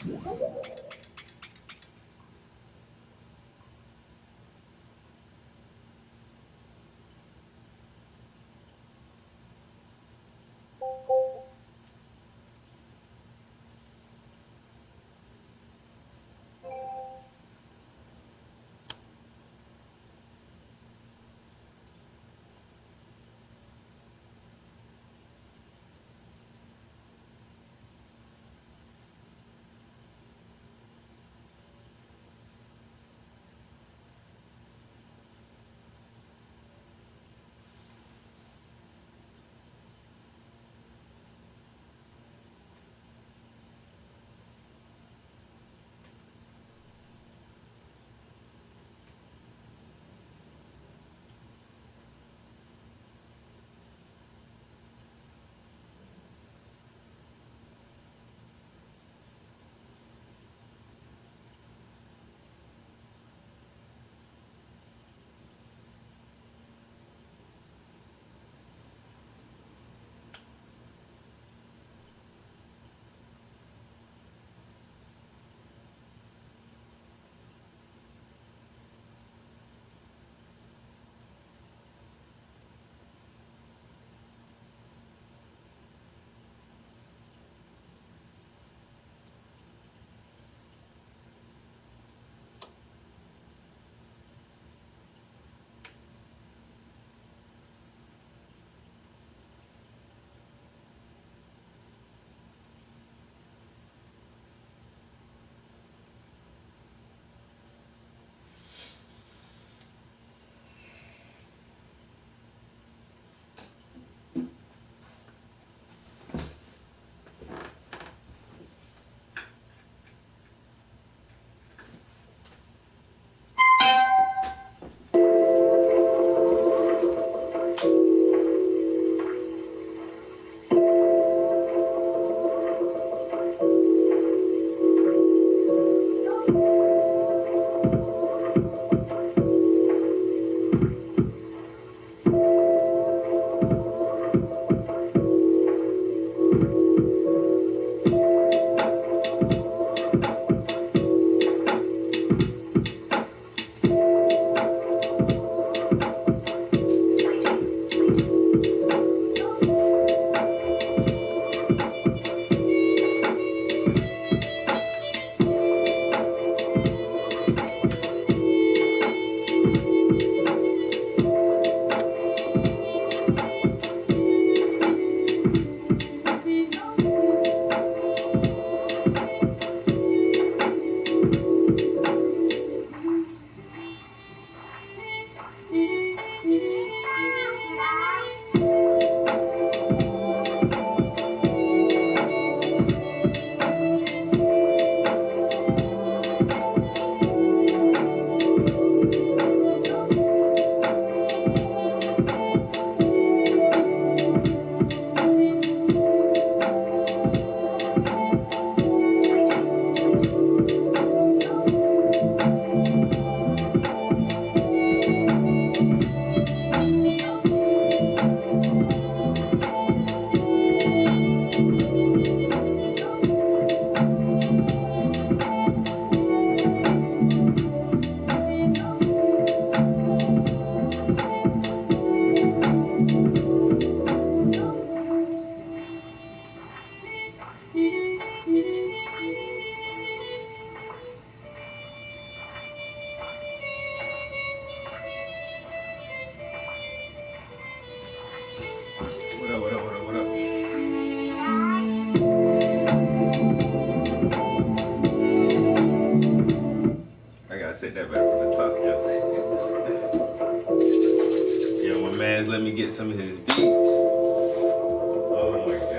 I gotta set that back from the top, yo. Yo, my man's let me get some of his beats. Oh my god.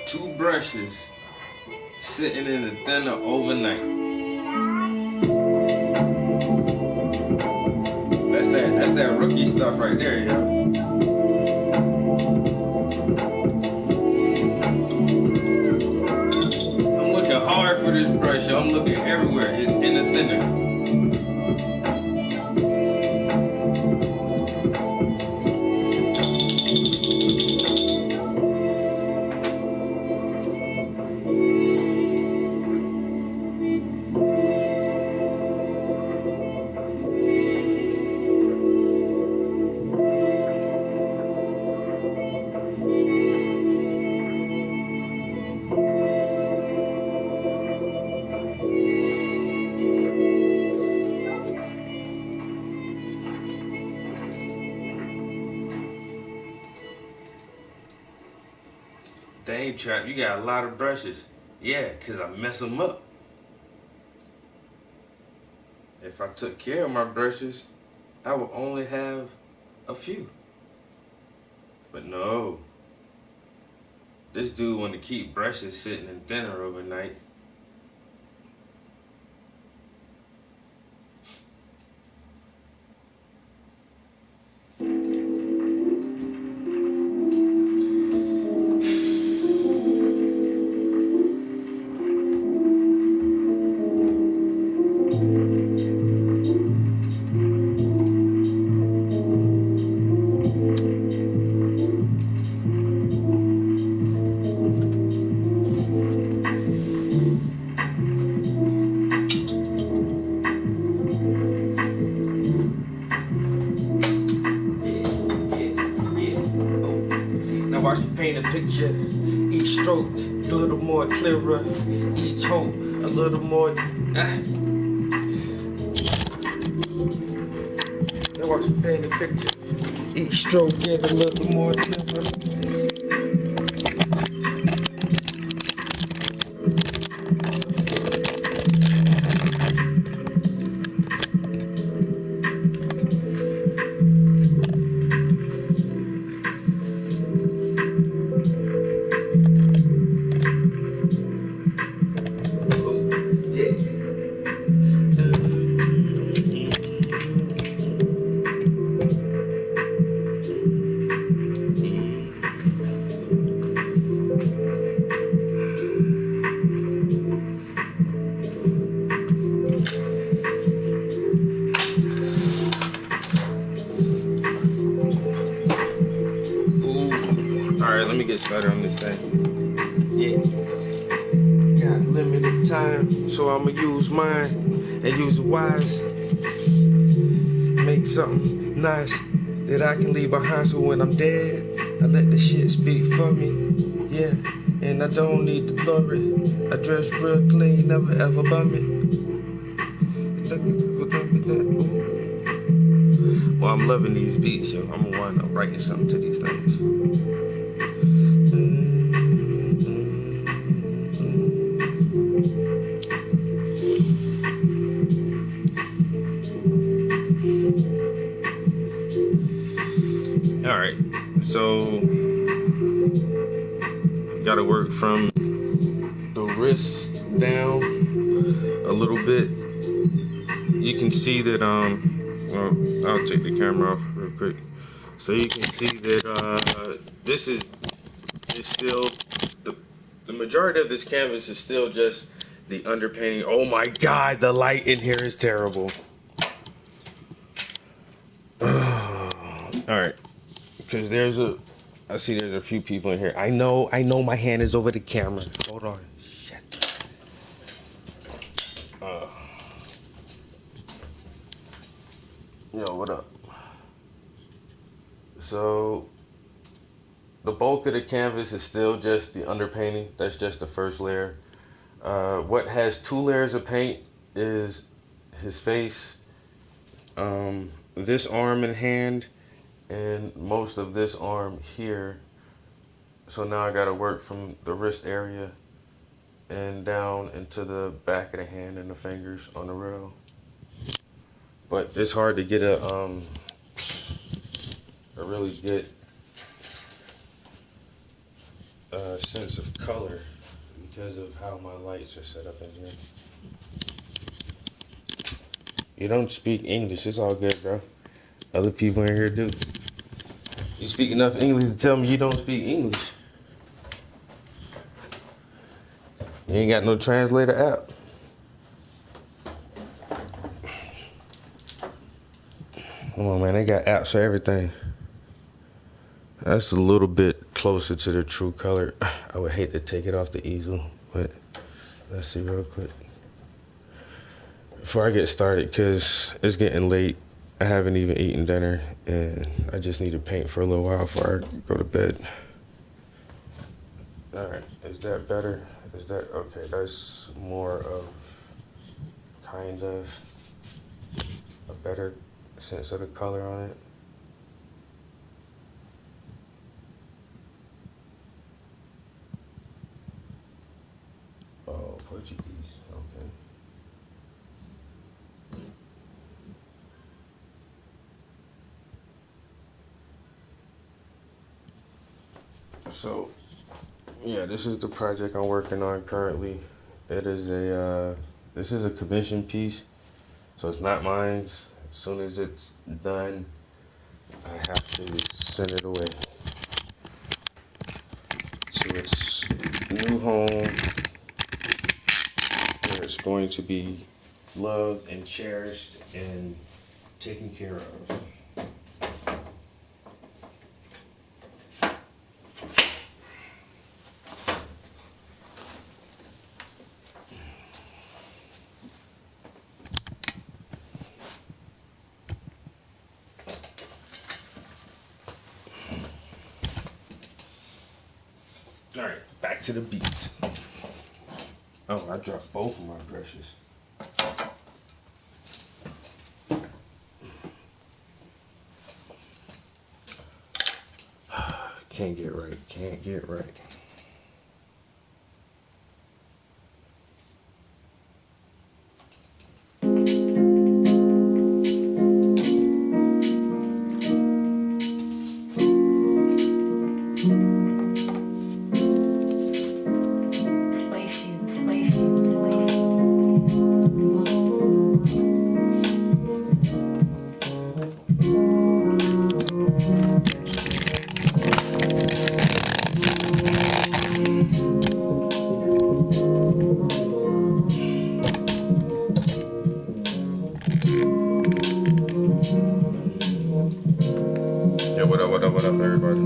2 brushes sitting in the thinner overnight. That's that rookie stuff right there, yo. I'm looking hard for this brush, yo. I'm looking everywhere. It's in the thinner. Dang, Trap, you got a lot of brushes. Yeah, because I mess them up. If I took care of my brushes, I would only have a few. But no. This dude want to keep brushes sitting in thinner overnight. Watch me paint a picture. Each stroke a little more clearer. Each hope a little more. Now watch me paint a picture. Each stroke get a little more clearer. Alright, let me get started on this thing. Yeah. Got limited time, so I'ma use mine and use it wise. Make something nice that I can leave behind, so when I'm dead, I let the shit speak for me. Yeah, and I don't need the glory. I dress real clean, never ever bum me. Well, I'm loving these beats, yo. I'm writing something to these things. All right, so gotta work from the wrist down a little bit. You can see that well, I'll take the camera off real quick, so you can see that this is still the majority of this canvas is still just the underpainting. Oh my God, the light in here is terrible. All right, because I see there's a few people in here. I know my hand is over the camera. Hold on. Shit. Yo, what up? So the bulk of the canvas is still just the underpainting. That's just the first layer. What has 2 layers of paint is his face, this arm and hand, and most of this arm here. So now I gotta work from the wrist area and down into the back of the hand and the fingers on the rail. But it's hard to get a really good sense of color because of how my lights are set up in here. You don't speak English, it's all good, bro. Other people in here do. You speak enough English to tell me you don't speak English. You ain't got no translator app. Come on, man, they got apps for everything. That's a little bit closer to the true color. I would hate to take it off the easel, but let's see real quick. Before I get started, because it's getting late, I haven't even eaten dinner, and I just need to paint for a little while before I go to bed. All right, is that better? Is that okay? That's more of kind of a better sense of the color on it. Oh, Portuguese, okay. So, yeah, this is the project I'm working on currently. It is this is a commission piece, so it's not mine. As soon as it's done, I have to send it away to its new home, where it's going to be loved and cherished and taken care of. All right, back to the beats. Oh, I dropped both of my brushes. Can't get right, can't get right. Yeah, what up, everybody?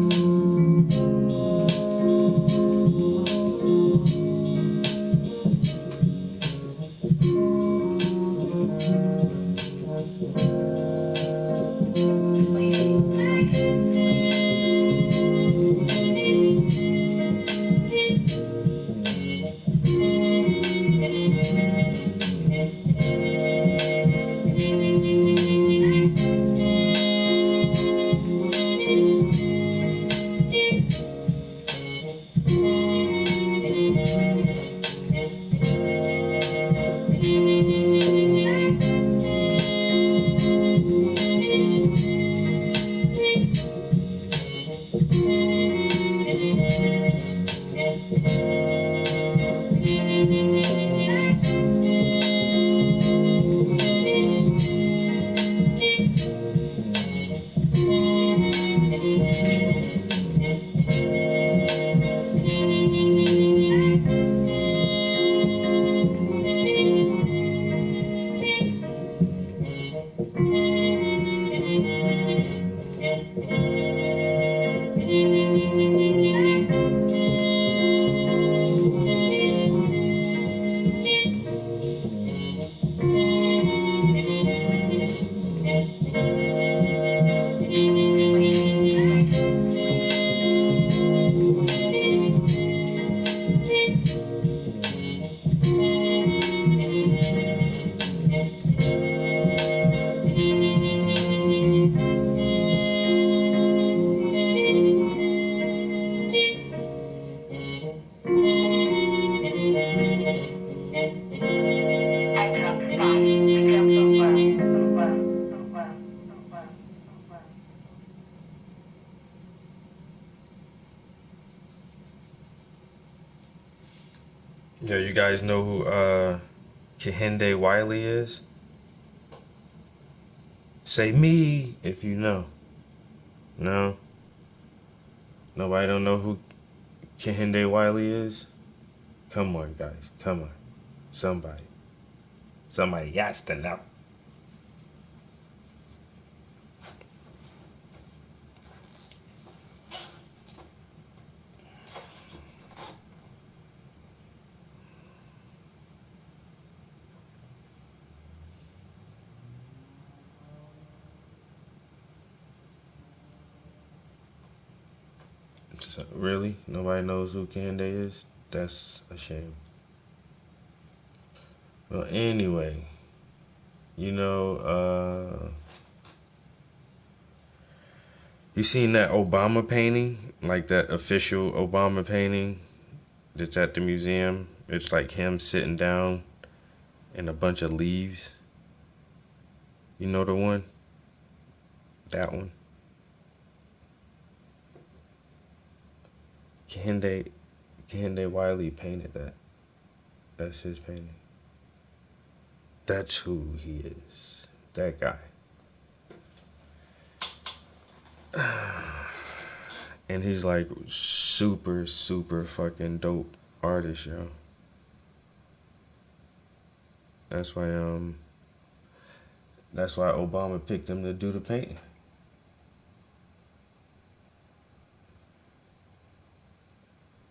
Yo, you guys know who Kehinde Wiley is? Say me if you know. No? Nobody don't know who Kehinde Wiley is? Come on, guys. Come on. Somebody. Somebody has to know. So, really? Nobody knows who Kehinde is? That's a shame. Well, anyway, you know, you seen that Obama painting? Like that official Obama painting that's at the museum? It's like him sitting down and a bunch of leaves. You know the one? That one. Kehinde Kehinde Wiley painted that. That's his painting. That's who he is. That guy. And he's like super, super fucking dope artist, yo. That's why that's why Obama picked him to do the painting.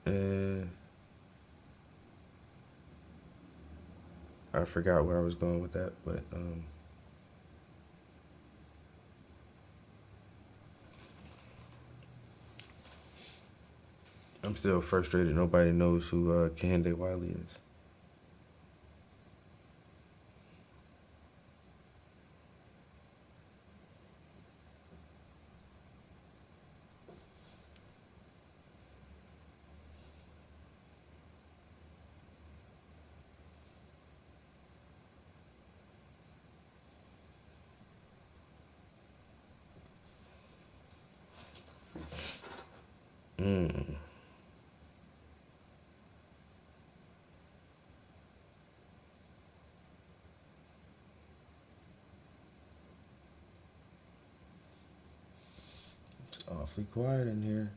And I forgot where I was going with that, but I'm still frustrated. Nobody knows who Kehinde Wiley is. Mm. It's awfully quiet in here.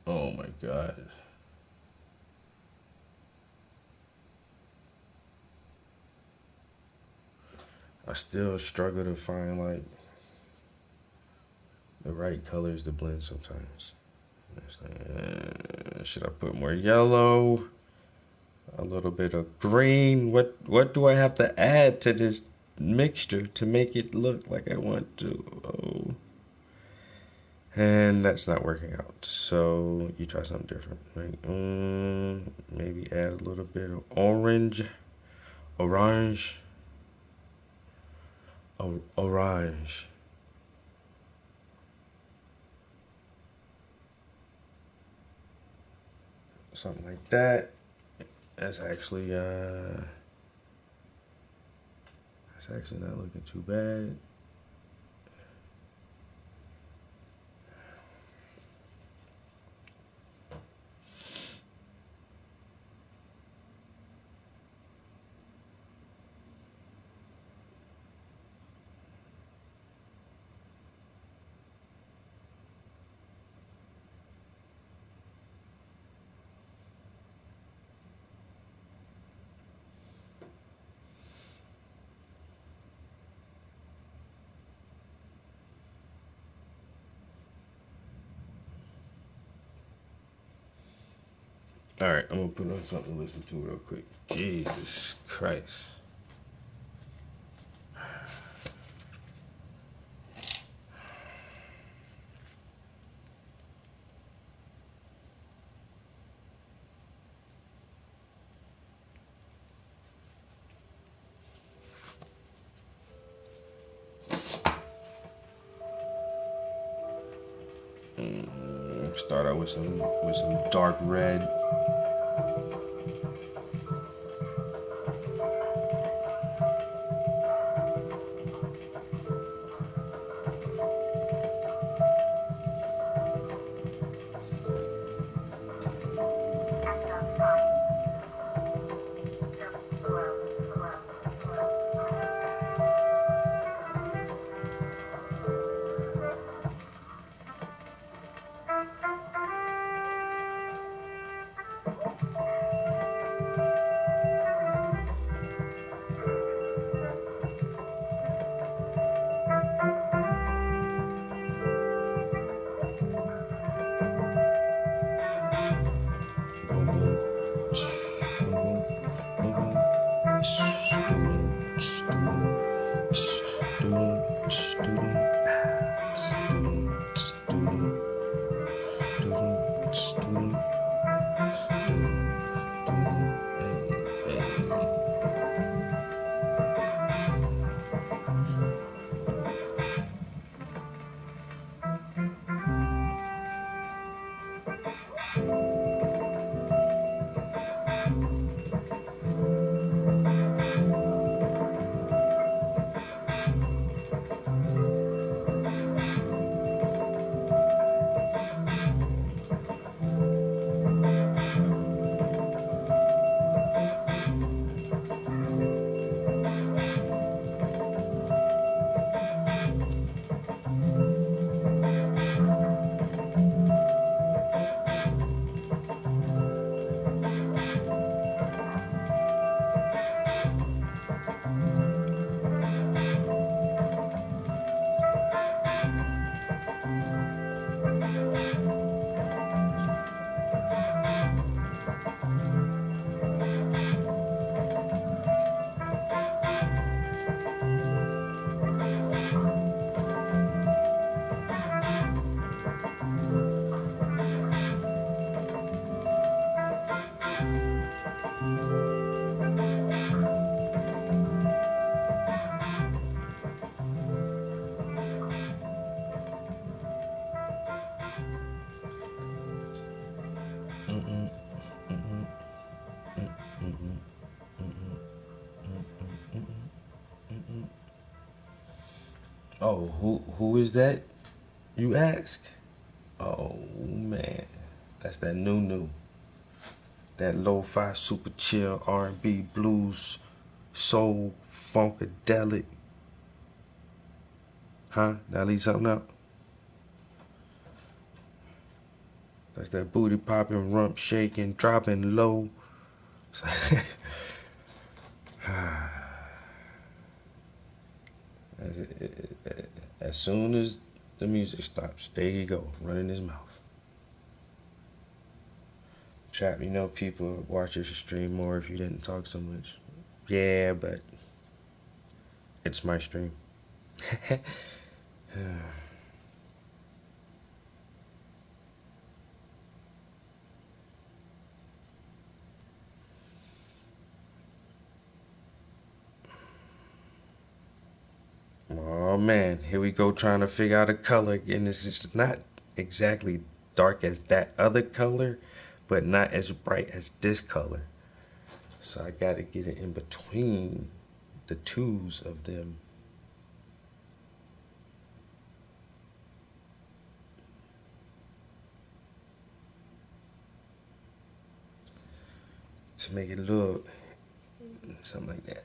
Oh my god. I still struggle to find like the right colors to blend sometimes. It's like, should I put more yellow? A little bit of green. What do I have to add to this mixture to make it look like I want to? Oh. And that's not working out. So you try something different. Like, maybe add a little bit of orange, orange. Something like that. That's actually not looking too bad. All right, I'm gonna put on something to listen to real quick. Jesus Christ. Start out with some dark red. Oh, who is that? You ask? Oh man, that's that new. That lo-fi, super chill, R&B, blues, soul, funkadelic. Huh? Did I leave something out? That's that booty popping, rump shaking, dropping low. As soon as the music stops, there you go, running his mouth. Trap, you know people watch your stream more if you didn't talk so much. Yeah, but it's my stream. Oh man, here we go trying to figure out a color, and it's just not exactly dark as that other color, but not as bright as this color. So I gotta get it in between the twos of them. To make it look something like that.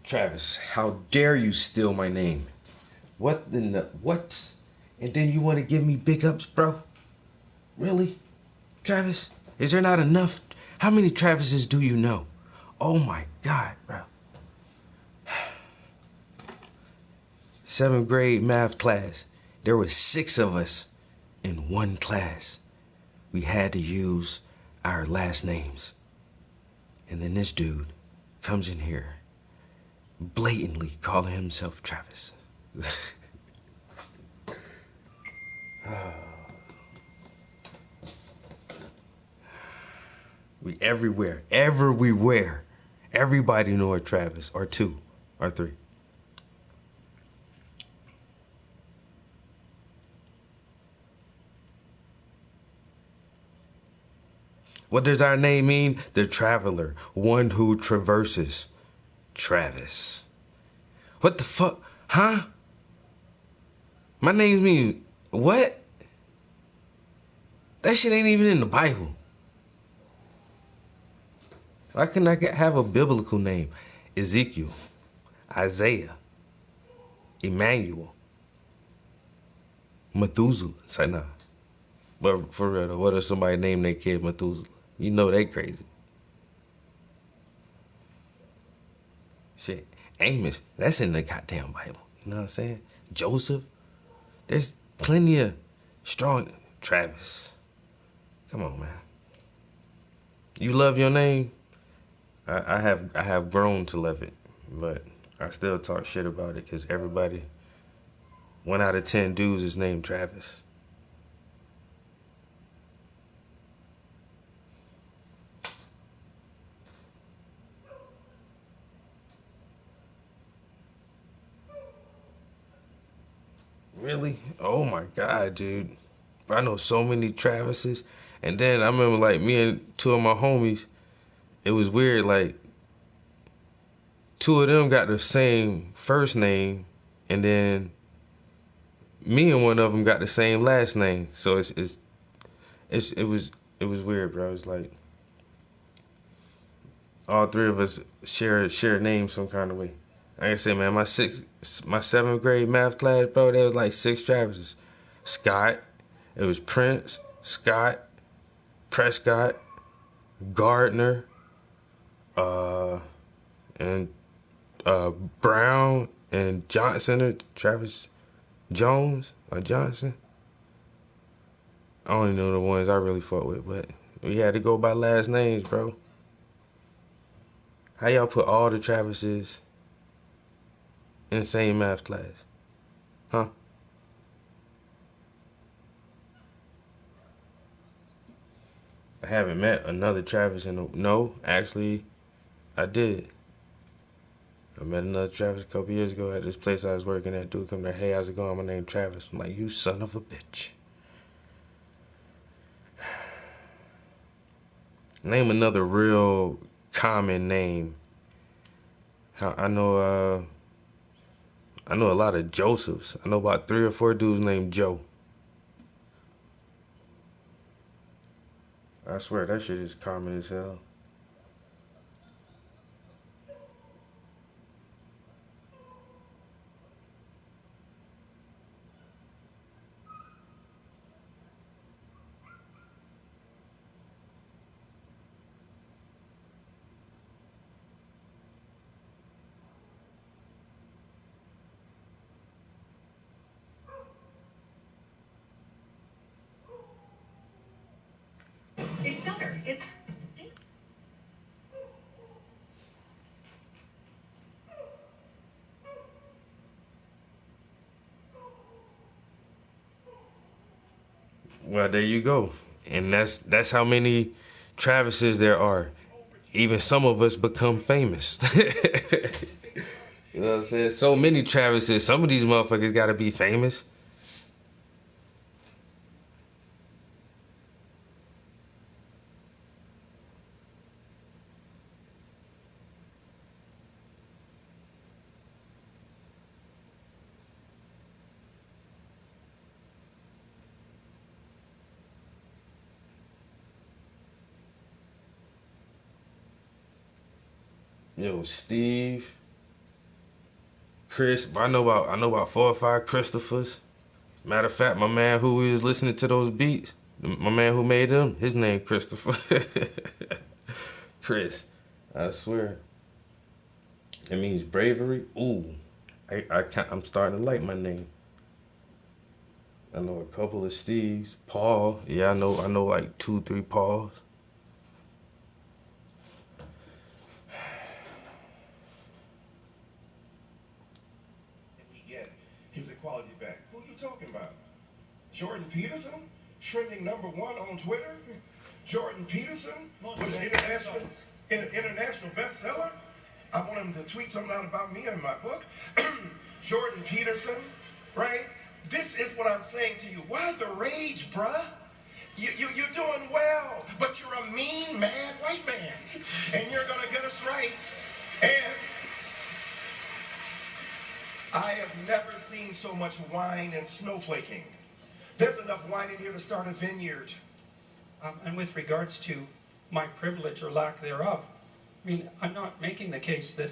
Travis, how dare you steal my name? What in the what? And then you want to give me big ups, bro? Really? Travis, is there not enough? How many Travises do you know? Oh my God, bro. 7th grade math class. There were 6 of us. in one class, we had to use our last names. And then this dude comes in here blatantly calling himself Travis. We everywhere. Everybody know a Travis, or two, or three. What does our name mean? The traveler, one who traverses. Travis. What the fuck? Huh? My name's mean what? That shit ain't even in the Bible. Why couldn't I have a biblical name? Ezekiel, Isaiah, Emmanuel, Methuselah. Say nah. But for real, what if somebody named their kid Methuselah? You know they crazy. Shit. Amos, that's in the goddamn Bible. You know what I'm saying? Joseph. There's plenty of strong. Travis. Come on, man. You love your name? I have grown to love it, but I still talk shit about it because everybody, 1 out of 10 dudes is named Travis. Really? Oh my God, dude. I know so many Travises. And then I remember like me and two of my homies, it was weird, like two of them got the same first name, and then me and one of them got the same last name. So it was weird, bro. It's like all three of us share names some kind of way. Like I said, man, my 7th grade math class, bro, there was like 6 Travises. Scott, it was Prince, Scott, Prescott, Gardner, uh, and Brown and Johnson, or Travis Jones or Johnson. I only know the ones I really fought with, but we had to go by last names, bro. How y'all put all the Travises in the same math class? Huh? I haven't met another Travis no, actually, I did. I met another Travis a couple years ago at this place I was working at. Dude come there, hey, how's it going? My name's Travis. I'm like, you son of a bitch. Name another real common name. I know a lot of Josephs. I know about 3 or 4 dudes named Joe. I swear that shit is common as hell. It's gutter. It's Well, there you go. And that's how many Travises there are. Even some of us become famous. You know what I'm saying? So many Travises. Some of these motherfuckers gotta be famous. Yo, Steve, Chris. I know about 4 or 5 Christophers. Matter of fact, my man who was listening to those beats, my man who made them, his name Christopher. Chris. I swear. It means bravery. Ooh. I'm starting to like my name. I know a couple of Steves. Paul. Yeah, I know like 2, 3 Pauls. He get his equality back. Who are you talking about? Jordan Peterson, trending #1 on Twitter. Jordan Peterson was an international bestseller. I want him to tweet something out about me in my book. Jordan Peterson, right? This is what I'm saying to you. Why the rage, bruh? You're doing well, but you're a mean, mad white man. And you're going to get us right. And I have never seen so much wine and snowflaking. There's enough wine in here to start a vineyard. And with regards to my privilege or lack thereof, I mean, I'm not making the case that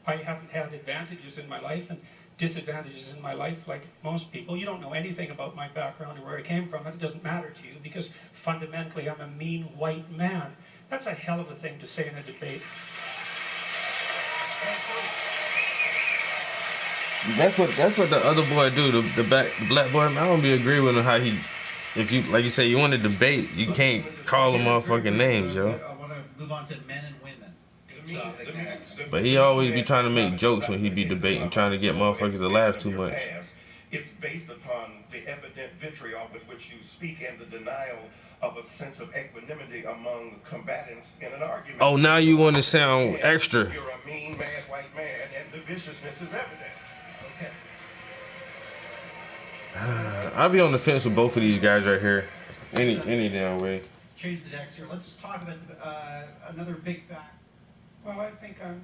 I haven't had advantages in my life and disadvantages in my life like most people. You don't know anything about my background or where I came from, and it doesn't matter to you because fundamentally I'm a mean white man. That's a hell of a thing to say in a debate. That's what the other boy do. The black boy. I don't be agree with him how he. If you like you say you want to debate, you can't call them motherfucking names, yo. I want to move on to men and women. But he always be trying to make jokes when he be debating, trying to get motherfuckers to laugh too much. It's based upon the evident vitriol with which you speak and the denial of a sense of equanimity among combatants in an argument. Oh, now you want to sound extra. You're a mean, mad white man, and the viciousness is evident. Okay. I'll be on the fence with both of these guys right here. Any damn way. Change the decks here. Let's talk about another big fact. Well, I think I'm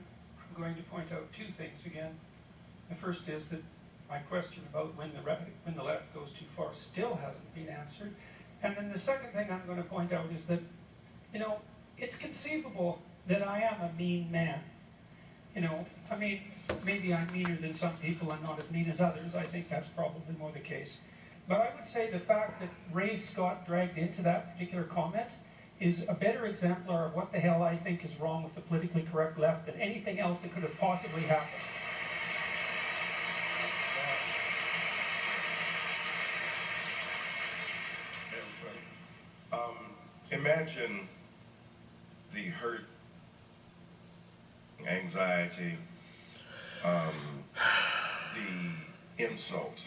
going to point out 2 things again. The first is that my question about when the left goes too far still hasn't been answered. And then the second thing I'm going to point out is that, you know, it's conceivable that I am a mean man. You know, I mean, maybe I'm meaner than some people, I'm not as mean as others. I think that's probably more the case. But I would say the fact that race got dragged into that particular comment is a better exemplar of what the hell I think is wrong with the politically correct left than anything else that could have possibly happened. Imagine the hurt, anxiety, the insult.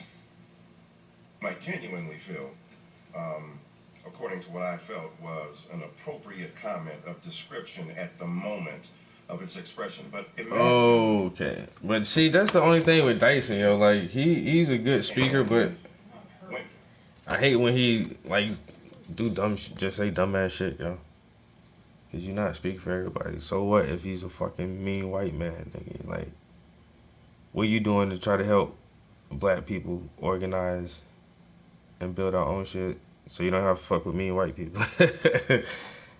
I genuinely feel, according to what I felt, was an appropriate comment of description at the moment of its expression. But imagine. Okay, but see, that's the only thing with Dyson, yo. Like he's a good speaker, but I hate when he like do just say dumbass shit, yo. Cause you not speaking for everybody. So what if he's a fucking mean white man, nigga? Like, what you doing to try to help black people organize and build our own shit so you don't have to fuck with mean white people?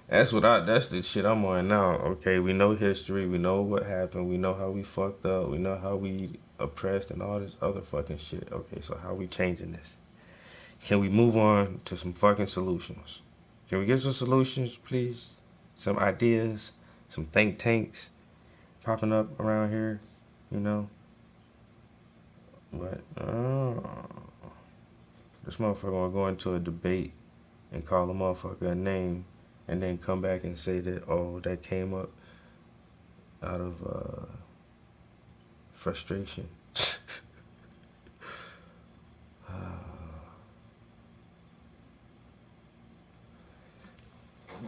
That's the shit I'm on now. Okay, we know history, we know what happened, we know how we fucked up, we know how we oppressed and all this other fucking shit. Okay, so how we changing this? Can we move on to some fucking solutions? Can we get some solutions, please? Some ideas, some think tanks popping up around here, you know? But, this motherfucker gonna go into a debate and call a motherfucker a name and then come back and say that, oh, that came up out of frustration.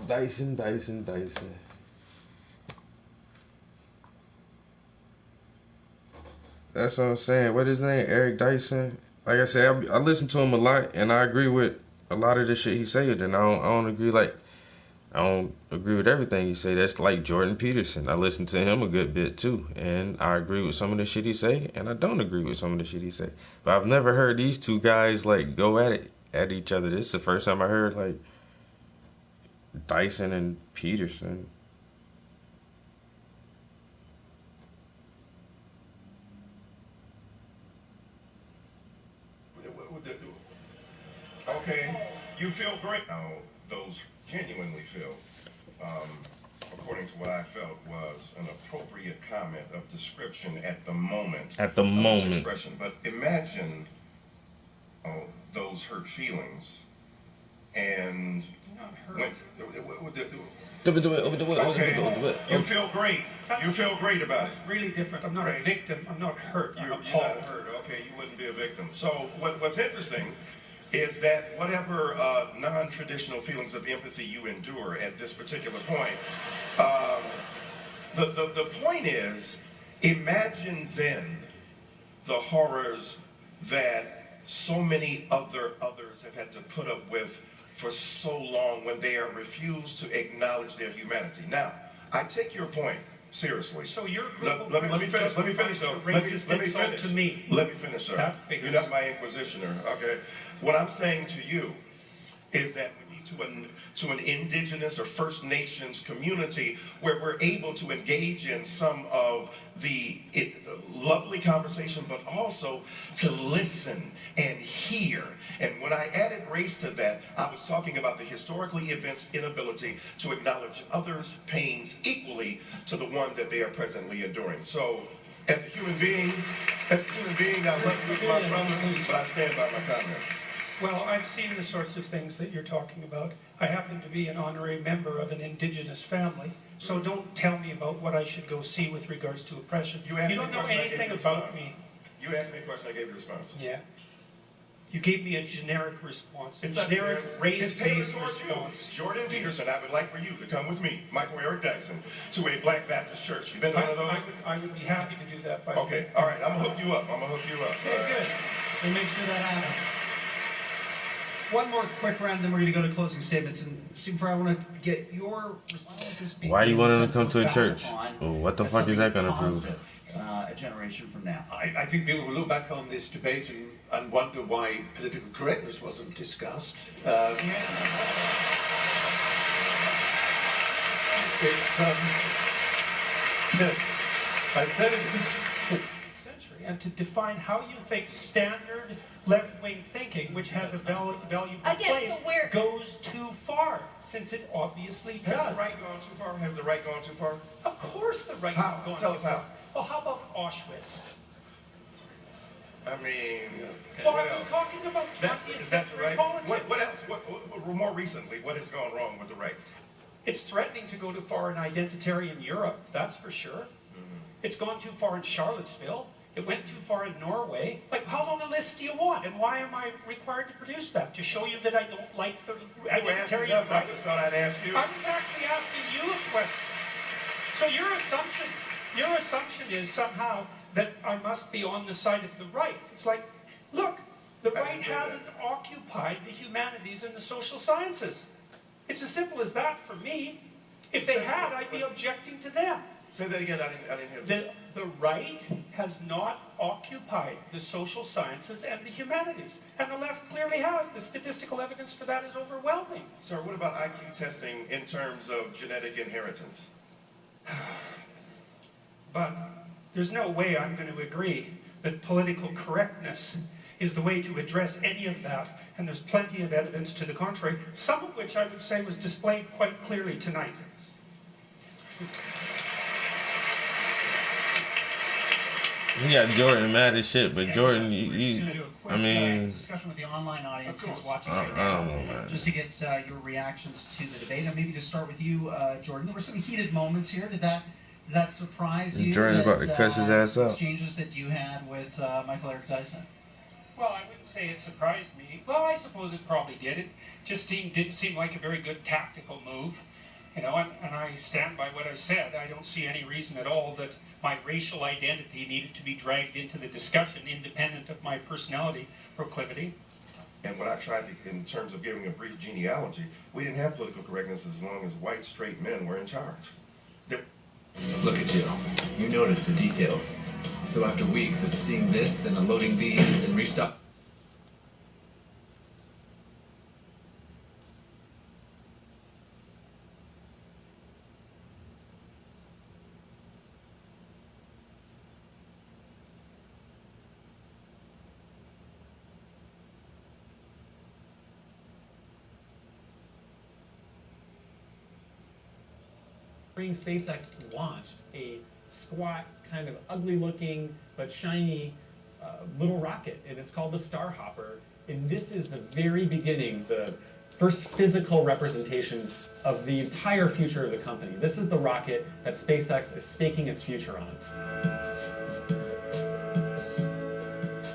Dyson. That's what I'm saying. What is his name? Eric Dyson. Like I said, I listen to him a lot, and I agree with a lot of the shit he said. And I don't agree with everything he say. That's like Jordan Peterson. I listen to him a good bit too, and I agree with some of the shit he say, and I don't agree with some of the shit he say. But I've never heard these two guys like go at each other. This is the first time I heard like Dyson and Peterson. Okay, you feel great. Now, those genuinely feel, according to what I felt, was an appropriate comment of description at the moment. At the moment. Expression. But imagine those hurt feelings. And You're not hurt. okay, you feel great. You feel great about it. It's really different. I'm not a victim. I'm not hurt. I'm You're appalled. not hurt. Okay, you wouldn't be a victim. So what's interesting is that whatever non-traditional feelings of empathy you endure at this particular point, the point is, imagine then the horrors that so many others have had to put up with for so long when they are refused to acknowledge their humanity. Now, I take your point seriously. So your group of Let me finish. Let me Christians finish. Though. racist Let me insult finish. to me. Let me finish, sir. That figures. You're not my inquisitioner. Okay. What I'm saying to you is that we need to an indigenous or First Nations community where we're able to engage in some of the lovely conversation, but also to listen and hear. And when I added race to that, I was talking about the historically evinced inability to acknowledge others' pains equally to the one that they are presently enduring. So, as a human being, I love you, my brother, but I stand by my comment. Well, I've seen the sorts of things that you're talking about. I happen to be an honorary member of an indigenous family, so don't tell me about what I should go see with regards to oppression. You don't know anything about me. You asked me a question, I gave you a response. Yeah. You gave me a generic response, a It's not generic it's tailored race-based towards you. response. Jordan Peterson, I would like for you to come with me, Michael Eric Dyson, to a Black Baptist church. You been to one of those? I would be happy to do that. By Okay, all right, I'm gonna hook you up. Okay, good. We'll make sure that happens. One more quick round, then we're going to go to closing statements. And Stephen, I want to get your response. Why you want him to come to a church? Well, what the fuck is that going to prove? A generation from now. I think people will look back on this debate and wonder why political correctness wasn't discussed. It's I said it was century, and to define how you think standard left-wing thinking, which has a valuable place, so goes too far, since it obviously does. Has the right gone too far? Has the right gone too far? Of course the right How? has gone Tell too us far. how. Well, how about Auschwitz? I mean, Well, what I was else? talking about 20th That's century right. politics. What else? More recently, what has gone wrong with the right? It's threatening to go too far in identitarian Europe, that's for sure. It's gone too far in Charlottesville. It went too far in Norway. Like, how long a list do you want? And why am I required to produce that? To show you that I don't like the identitarian I right? just thought I'd ask you. I was actually asking you a question. So your assumption is somehow that I must be on the side of the right. It's like, look, the right hasn't occupied the humanities and the social sciences. It's as simple as that for me. If they had, I'd be objecting to them. Say that again, I didn't hear. The right has not occupied the social sciences and the humanities. And the left clearly has. The statistical evidence for that is overwhelming. Sir, what about IQ testing in terms of genetic inheritance? But there's no way I'm going to agree that political correctness is the way to address any of that. And there's plenty of evidence to the contrary, some of which I would say was displayed quite clearly tonight. He got Jordan mad as shit, but Jordan, I mean, discussion with the online audience who's watching I right now, don't know, man. just to get your reactions to the debate, and maybe to start with you, Jordan. There were some heated moments here. Did that surprise you? Jordan's about to cuss his ass out. Exchanges that you had with Michael Eric Dyson. Well, I wouldn't say it surprised me. Well, I suppose it probably did. It just didn't seem like a very good tactical move. You know, and I stand by what I said. I don't see any reason at all that my racial identity needed to be dragged into the discussion, independent of my personality proclivity. And what I tried to, in terms of giving a brief genealogy, we didn't have political correctness as long as white, straight men were in charge. Look at you. You notice the details. So after weeks of seeing this and unloading these and restock... SpaceX launched a squat, kind of ugly-looking but shiny little rocket, and it's called the Starhopper. And this is the very beginning, the first physical representation of the entire future of the company. This is the rocket that SpaceX is staking its future on.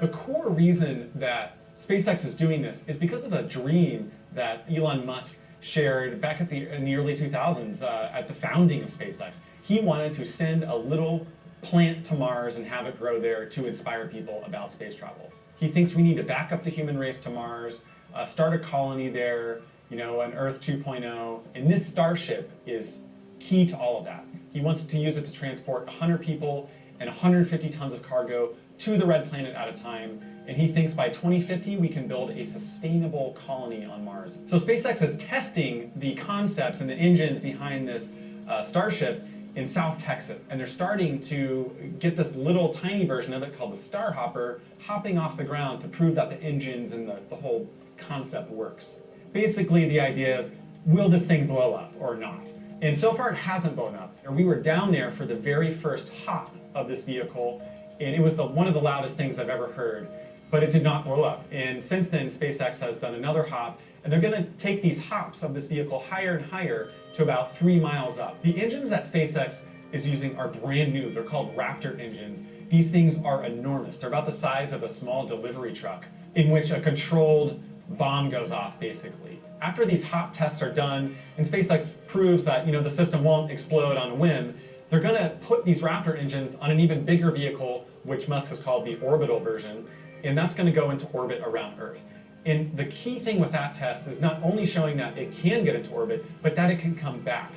The core reason that SpaceX is doing this is because of a dream that Elon Musk shared back in the early 2000s at the founding of SpaceX. He wanted to send a little plant to Mars and have it grow there to inspire people about space travel. He thinks we need to back up the human race to Mars, start a colony there, you know, an Earth 2.0, and this Starship is key to all of that. He wants to use it to transport 100 people and 150 tons of cargo to the red planet at a time, and he thinks by 2050 we can build a sustainable colony on Mars. So SpaceX is testing the concepts and the engines behind this Starship in South Texas, and they're starting to get this little tiny version of it called the Starhopper hopping off the ground to prove that the engines and the whole concept works. Basically, the idea is, will this thing blow up or not? And so far it hasn't blown up. And we were down there for the very first hop of this vehicle, and it was one of the loudest things I've ever heard, but it did not blow up. And since then, SpaceX has done another hop, and they're going to take these hops of this vehicle higher and higher to about 3 miles up. The engines that SpaceX is using are brand new. They're called Raptor engines. These things are enormous. They're about the size of a small delivery truck in which a controlled bomb goes off, basically. After these hop tests are done, and SpaceX proves that, you know, the system won't explode on a whim, they're going to put these Raptor engines on an even bigger vehicle, which Musk has called the orbital version, and that's going to go into orbit around Earth. And the key thing with that test is not only showing that it can get into orbit, but that it can come back.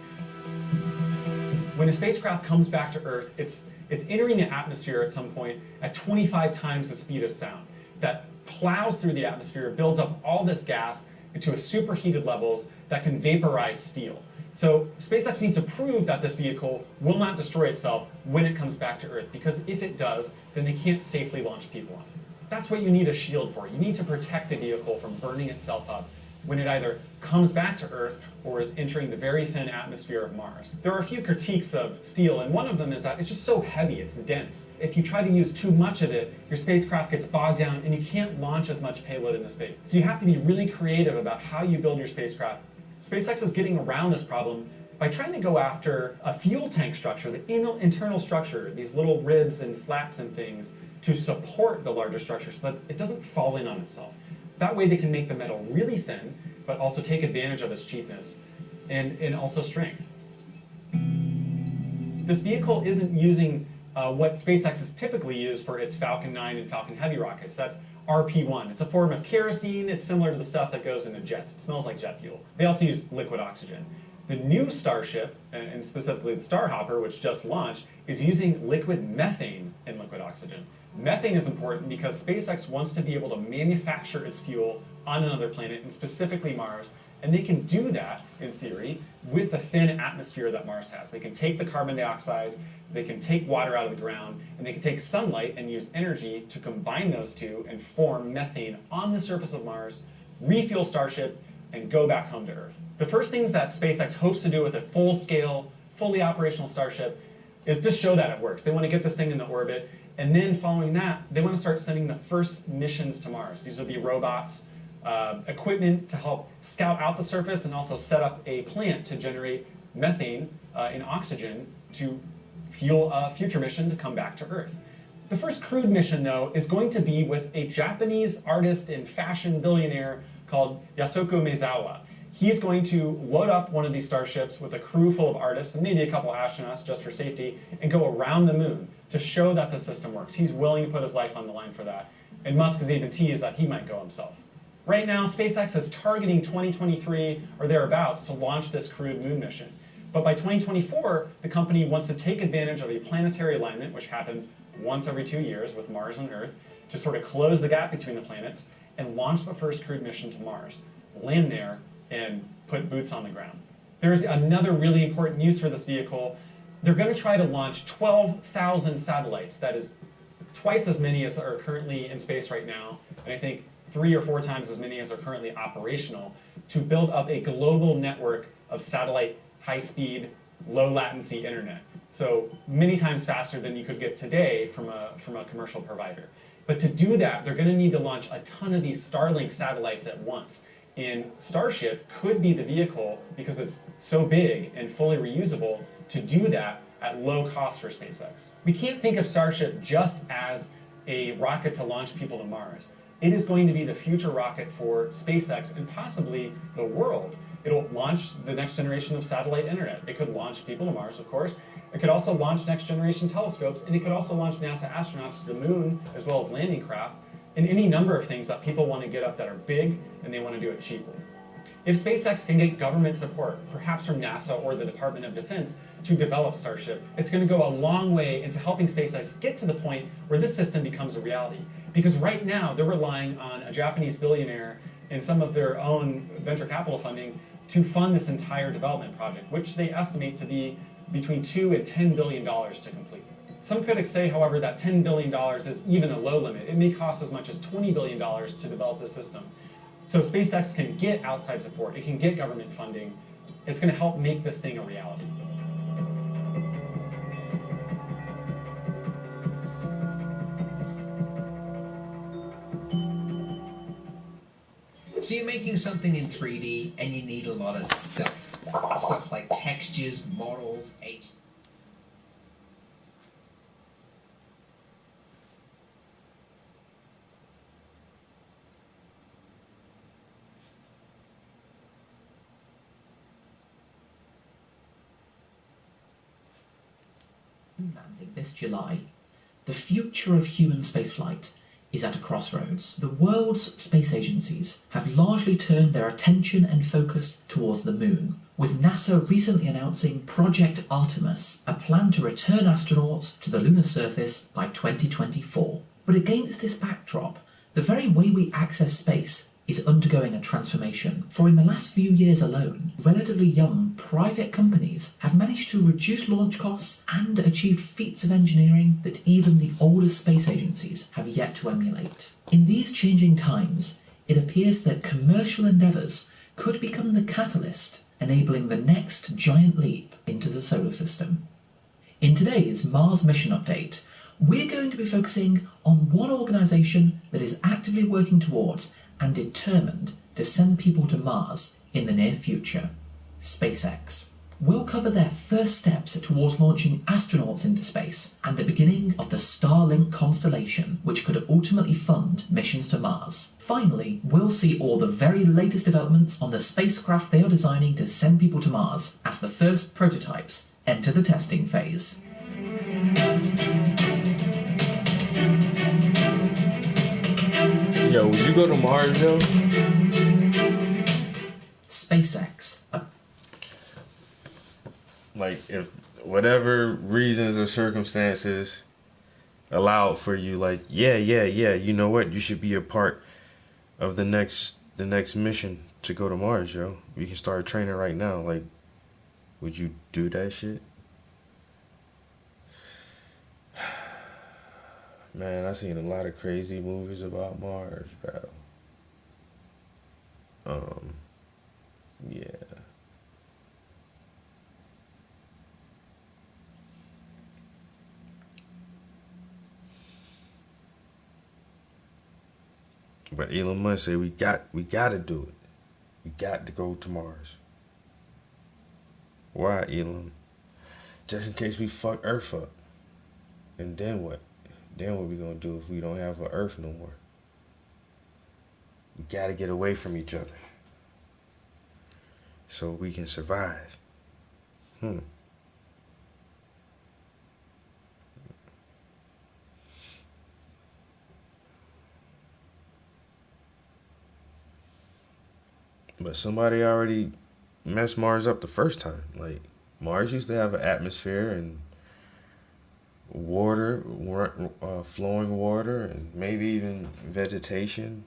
When a spacecraft comes back to Earth, it's entering the atmosphere at some point at 25 times the speed of sound. That plows through the atmosphere, builds up all this gas to a superheated levels that can vaporize steel. So SpaceX needs to prove that this vehicle will not destroy itself when it comes back to Earth, because if it does, then they can't safely launch people on it. That's what you need a shield for. You need to protect the vehicle from burning itself up when it either comes back to Earth or is entering the very thin atmosphere of Mars. There are a few critiques of steel, and one of them is that it's just so heavy, it's dense. If you try to use too much of it, your spacecraft gets bogged down and you can't launch as much payload into space. So you have to be really creative about how you build your spacecraft. SpaceX is getting around this problem by trying to go after a fuel tank structure, the internal structure, these little ribs and slats and things, to support the larger structure so that it doesn't fall in on itself. That way they can make the metal really thin, but also take advantage of its cheapness and also strength. This vehicle isn't using what SpaceX has typically used for its Falcon 9 and Falcon Heavy rockets. That's RP-1. It's a form of kerosene. It's similar to the stuff that goes into jets. It smells like jet fuel. They also use liquid oxygen. The new Starship, and specifically the Starhopper, which just launched, is using liquid methane and liquid oxygen. Methane is important because SpaceX wants to be able to manufacture its fuel on another planet, and specifically Mars, and they can do that, in theory, with the thin atmosphere that Mars has. They can take the carbon dioxide, they can take water out of the ground, and they can take sunlight and use energy to combine those two and form methane on the surface of Mars, refuel Starship, and go back home to Earth. The first things that SpaceX hopes to do with a full-scale, fully operational Starship is just show that it works. They want to get this thing into orbit, and then following that, they want to start sending the first missions to Mars. These will be robots, equipment to help scout out the surface, and also set up a plant to generate methane and oxygen to fuel a future mission to come back to Earth. The first crewed mission, though, is going to be with a Japanese artist and fashion billionaire called Yasuko Maezawa. He's going to load up one of these starships with a crew full of artists and maybe a couple astronauts just for safety and go around the moon to show that the system works. He's willing to put his life on the line for that. And Musk has even teased that he might go himself. Right now, SpaceX is targeting 2023 or thereabouts to launch this crewed moon mission. But by 2024, the company wants to take advantage of a planetary alignment, which happens once every 2 years with Mars and Earth, to sort of close the gap between the planets and launch the first crewed mission to Mars, land there, and put boots on the ground. There's another really important use for this vehicle. They're going to try to launch 12,000 satellites. That is twice as many as are currently in space right now, and I think 3 or 4 times as many as are currently operational, to build up a global network of satellite, high-speed, low-latency internet. So many times faster than you could get today from a commercial provider. But to do that, they're going to need to launch a ton of these Starlink satellites at once. And Starship could be the vehicle, because it's so big and fully reusable, to do that at low cost for SpaceX. We can't think of Starship just as a rocket to launch people to Mars. It is going to be the future rocket for SpaceX and possibly the world. It'll launch the next generation of satellite internet. It could launch people to Mars, of course. It could also launch next generation telescopes, and it could also launch NASA astronauts to the moon, as well as landing craft, and any number of things that people want to get up that are big, and they want to do it cheaply. If SpaceX can get government support, perhaps from NASA or the Department of Defense, to develop Starship, it's going to go a long way into helping SpaceX get to the point where this system becomes a reality. Because right now, they're relying on a Japanese billionaire and some of their own venture capital funding to fund this entire development project, which they estimate to be between $2 and $10 billion to complete. Some critics say, however, that $10 billion is even a low limit. It may cost as much as $20 billion to develop the system. So SpaceX can get outside support. It can get government funding. It's going to help make this thing a reality. So you're making something in 3D and you need a lot of stuff. Stuff like textures, models, landing this July. The future of human spaceflight is at a crossroads. The world's space agencies have largely turned their attention and focus towards the moon, with NASA recently announcing Project Artemis, a plan to return astronauts to the lunar surface by 2024. But against this backdrop, the very way we access space is undergoing a transformation. For in the last few years alone, relatively young private companies have managed to reduce launch costs and achieve feats of engineering that even the oldest space agencies have yet to emulate. In these changing times, it appears that commercial endeavours could become the catalyst enabling the next giant leap into the solar system. In today's Mars Mission Update, we're going to be focusing on one organisation that is actively working towards and determined to send people to Mars in the near future, SpaceX. We'll cover their first steps towards launching astronauts into space and the beginning of the Starlink constellation, which could ultimately fund missions to Mars. Finally, we'll see all the very latest developments on the spacecraft they are designing to send people to Mars as the first prototypes enter the testing phase. Yo, would you go to Mars, yo? SpaceX. Like, if whatever reasons or circumstances allowed for you, like, yeah, you know what? You should be a part of the next mission to go to Mars, yo. We can start training right now. Like, would you do that shit? Man, I've seen a lot of crazy movies about Mars, bro. Yeah. But Elon Musk said we gotta do it. We got to go to Mars. Why, Elon? Just in case we fuck Earth up. And then what? Then what we gonna do if we don't have an Earth no more? We gotta get away from each other so we can survive. But somebody already messed Mars up the first time. Like, Mars used to have an atmosphere and water, flowing water, and maybe even vegetation.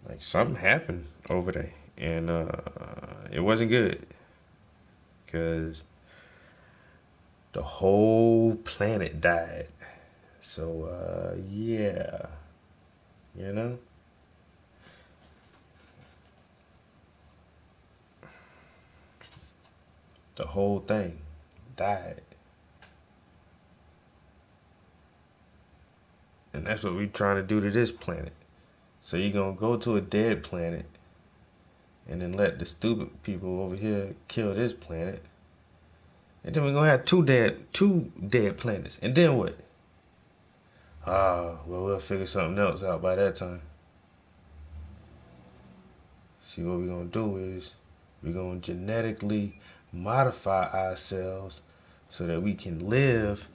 Like, something happened over there, and it wasn't good, because the whole planet died. So yeah, you know. The whole thing died. And that's what we're trying to do to this planet. So you're gonna go to a dead planet and then let the stupid people over here kill this planet. And then we're gonna have two dead planets. And then what? Well, we'll figure something else out by that time. See, what we're gonna do is we're gonna genetically modify ourselves so that we can live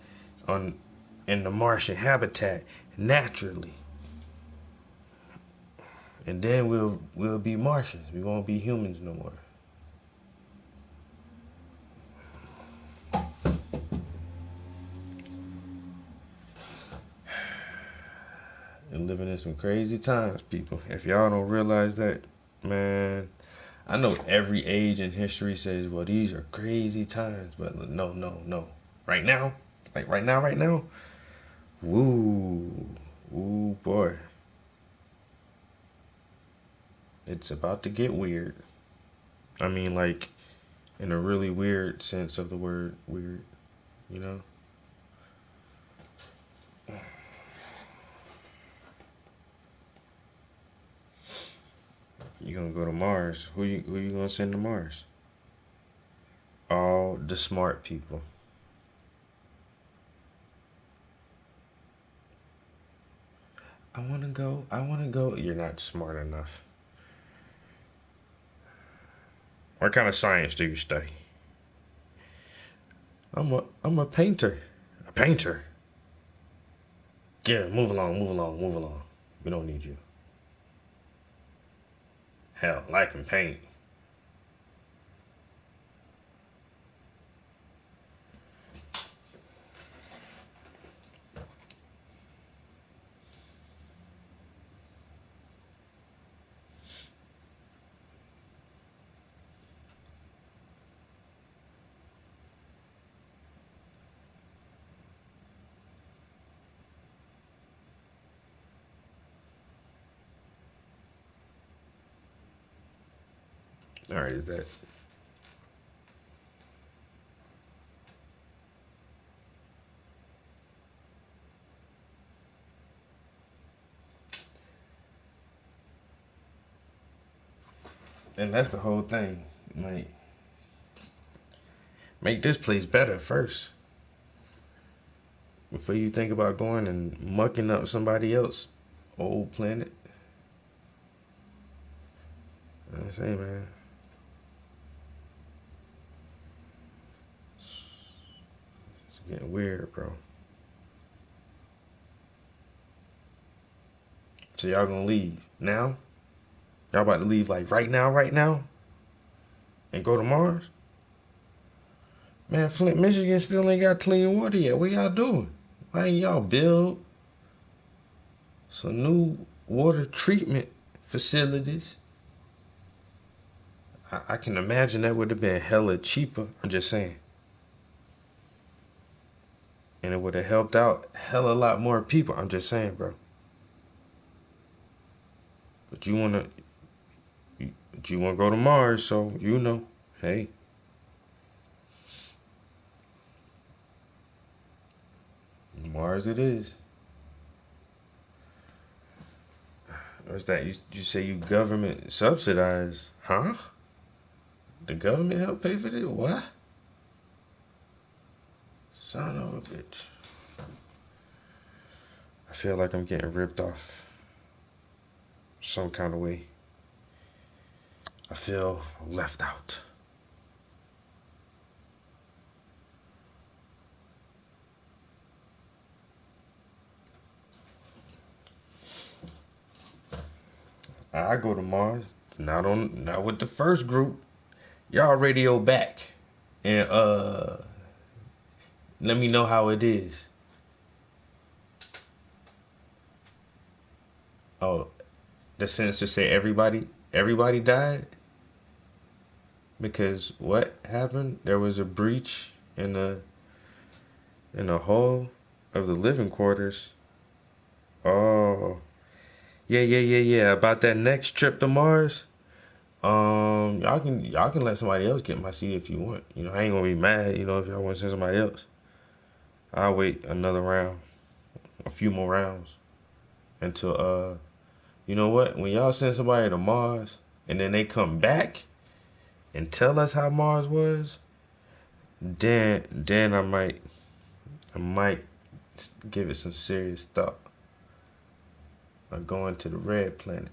in the Martian habitat naturally. And then we'll be Martians. We won't be humans no more. We're living in some crazy times, people. If y'all don't realize that, man, I know every age in history says, well, these are crazy times, but no. Right now, like right now, ooh, boy. It's about to get weird. I mean, like, in a really weird sense of the word weird, you know? You gonna go to Mars. Who you gonna send to Mars? All the smart people. I wanna go. You're not smart enough. What kind of science do you study? I'm a painter. A painter? Yeah, move along. We don't need you. Hell, I can paint. All right, is that? And that's the whole thing. Like, make this place better first before you think about going and mucking up somebody else's old planet. I say, man. It's getting weird, bro. So y'all gonna leave now? Y'all about to leave like right now? And go to Mars? Man, Flint, Michigan still ain't got clean water yet. What y'all doing? Why ain't y'all build some new water treatment facilities? I can imagine that would have been hella cheaper. I'm just saying. And it would have helped out hella lot more people. I'm just saying, bro. But you wanna go to Mars, so you know, hey. Mars it is. What's that? You say you government subsidized, huh? The government help pay for this? What? Son of a bitch. I feel like I'm getting ripped off some kind of way. I feel left out. I go to Mars, not with the first group. Y'all radio back and let me know how it is. Oh, the sensor say everybody died? Because what happened? There was a breach in the hull of the living quarters. Oh. Yeah. About that next trip to Mars. Y'all can let somebody else get my seat if you want. You know, I ain't gonna be mad, you know, if y'all want to send somebody else. I'll wait another round. A few more rounds. until you know what? When y'all send somebody to Mars and then they come back and tell us how Mars was, then I might give it some serious thought. Or going to the red planet.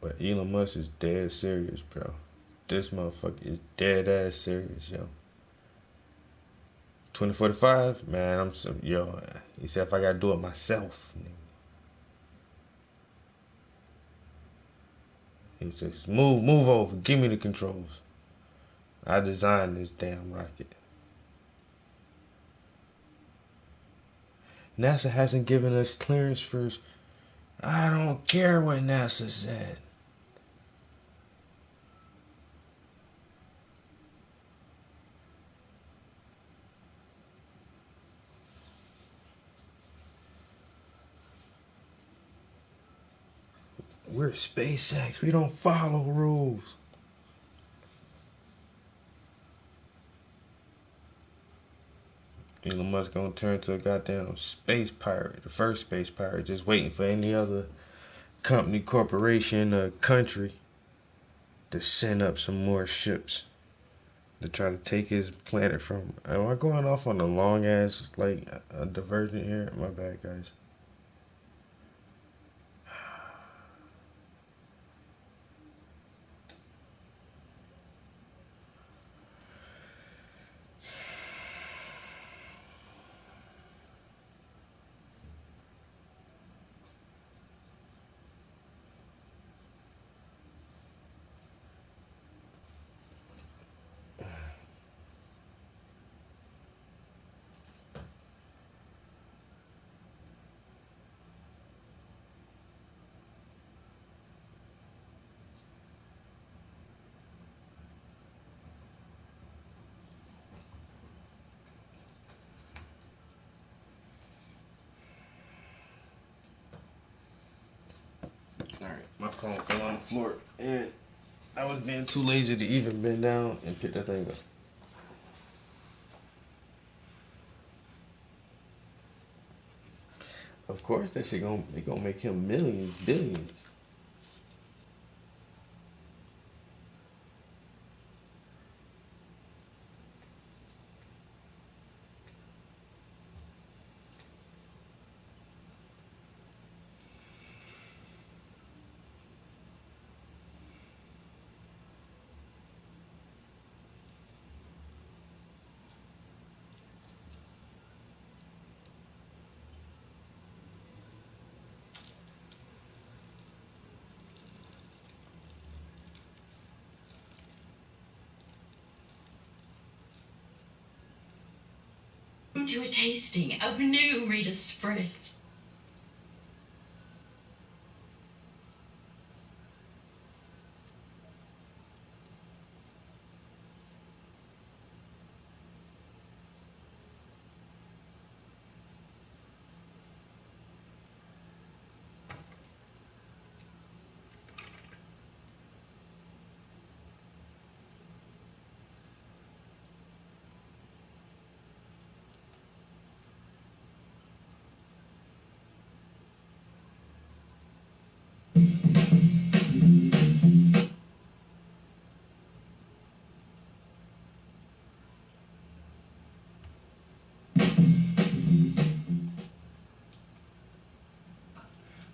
But Elon Musk is dead serious, bro. This motherfucker is dead ass serious, yo. 2045, man, yo. He said if I gotta do it myself. He says, move over, give me the controls. I designed this damn rocket. NASA hasn't given us clearance for. I don't care what NASA said. We're SpaceX. We don't follow rules. Elon Musk gonna turn to a goddamn space pirate. The first space pirate, just waiting for any other company, corporation, or country to send up some more ships to try to take his planet from him. Am I going off on a long ass like a divergent here? My bad, guys. Alright, my phone fell on the floor and I was being too lazy to even bend down and pick that thing up. Of course that shit gonna make him millions, billions. To a tasting of new Rita Spritz.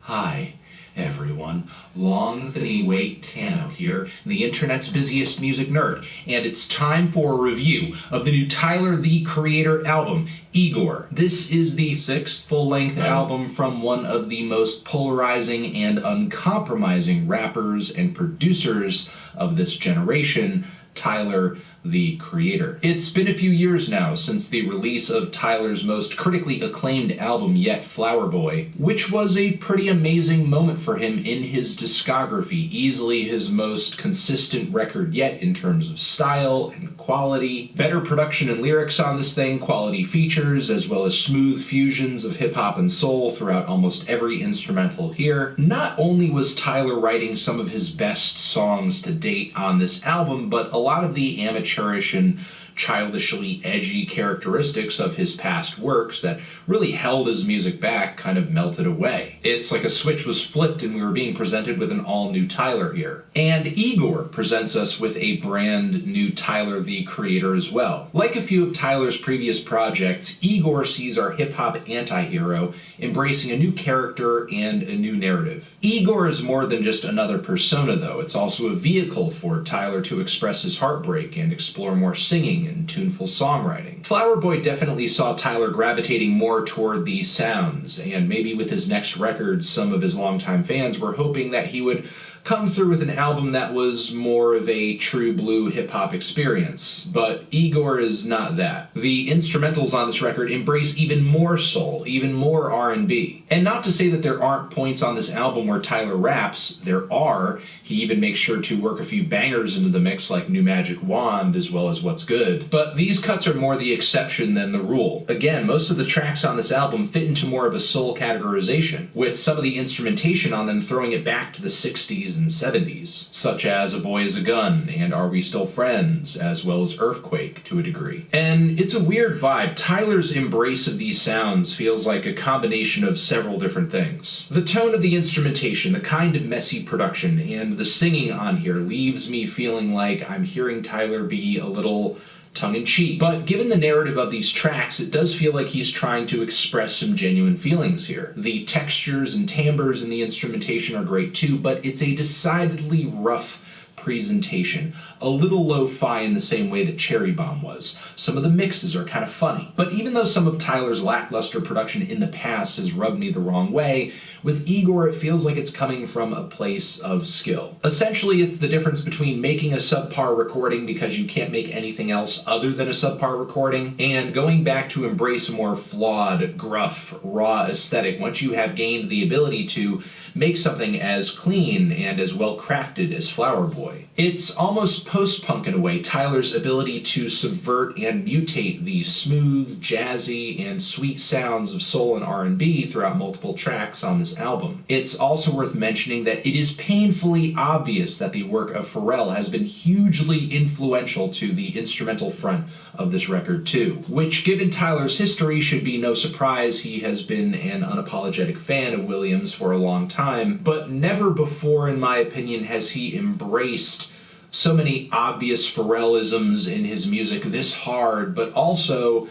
Hi, everyone. Long Thinny Wait Tano here, the internet's busiest music nerd, and it's time for a review of the new Tyler, the Creator album, Igor. This is the 6th full-length album from one of the most polarizing and uncompromising rappers and producers of this generation, Tyler, the Creator. It's been a few years now since the release of Tyler's most critically acclaimed album yet, Flower Boy, which was a pretty amazing moment for him in his discography, easily his most consistent record yet in terms of style and quality. Better production and lyrics on this thing, quality features, as well as smooth fusions of hip-hop and soul throughout almost every instrumental here. Not only was Tyler writing some of his best songs to date on this album, but a lot of the amateurish and childishly edgy characteristics of his past works that really held his music back kind of melted away. It's like a switch was flipped and we were being presented with an all-new Tyler here. And Igor presents us with a brand new Tyler, the Creator, as well. Like a few of Tyler's previous projects, Igor sees our hip-hop anti-hero embracing a new character and a new narrative. Igor is more than just another persona, though. It's also a vehicle for Tyler to express his heartbreak and explore more singing and tuneful songwriting. Flower Boy definitely saw Tyler gravitating more toward these sounds, and maybe with his next record, some of his longtime fans were hoping that he would come through with an album that was more of a true blue hip-hop experience. But Igor is not that. The instrumentals on this record embrace even more soul, even more R&B. And not to say that there aren't points on this album where Tyler raps, there are. He even makes sure to work a few bangers into the mix like New Magic Wand as well as What's Good. But these cuts are more the exception than the rule. Again, most of the tracks on this album fit into more of a soul categorization, with some of the instrumentation on them throwing it back to the 60s and 70s, such as A Boy Is a Gun and Are We Still Friends, as well as Earthquake to a degree. And it's a weird vibe. Tyler's embrace of these sounds feels like a combination of several different things. The tone of the instrumentation, the kind of messy production, and the singing on here leaves me feeling like I'm hearing Tyler be a little tongue-in-cheek. But given the narrative of these tracks, it does feel like he's trying to express some genuine feelings here. The textures and timbres in the instrumentation are great too, but it's a decidedly rough presentation. A little lo-fi in the same way that Cherry Bomb was. Some of the mixes are kind of funny. But even though some of Tyler's lackluster production in the past has rubbed me the wrong way, with Igor it feels like it's coming from a place of skill. Essentially, it's the difference between making a subpar recording because you can't make anything else other than a subpar recording, and going back to embrace a more flawed, gruff, raw aesthetic once you have gained the ability to make something as clean and as well crafted as Flower Boy. It's almost post-punk in a way, Tyler's ability to subvert and mutate the smooth, jazzy, and sweet sounds of soul and R&B throughout multiple tracks on this album. It's also worth mentioning that it is painfully obvious that the work of Pharrell has been hugely influential to the instrumental front of this record too, which given Tyler's history should be no surprise. He has been an unapologetic fan of Williams for a long time, but never before, in my opinion, has he embraced so many obvious Pharrellisms in his music this hard, but also